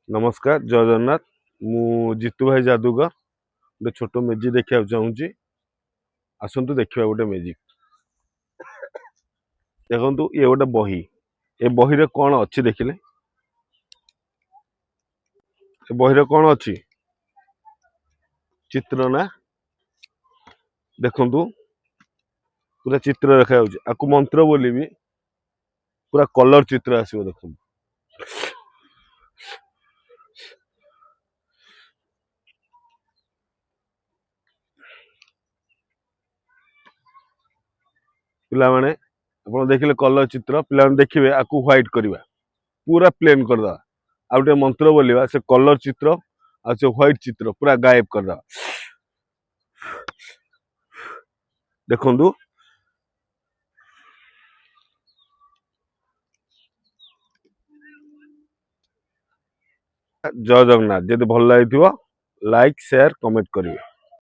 नमस्कार जय जगन्नाथ। मु जीतू भाई जादूगर गोटे छोट मेजिक देखा चाहूँगी। आसतु देखा गोटे मेजिक देखु ये गोटे बही। ए बही कौन अच्छी देखिले ए बही कौन अच्छी चित्र ना देखु पूरा चित्र देखा आपको मंत्र बोली पूरा कलर चित्र आसो देखो। पिला माने आप देखिले कलर चित्र पिला देखिए आपको व्हाइट करवा पूरा प्लेन करदा आ गोटे मंत्र बोलिया से कलर चित्र आ से व्हाइट चित्र पूरा गायब करदा देखु। जय जगन्नाथ। जदि भल लगी लाइक शेयर कमेंट करेंगे।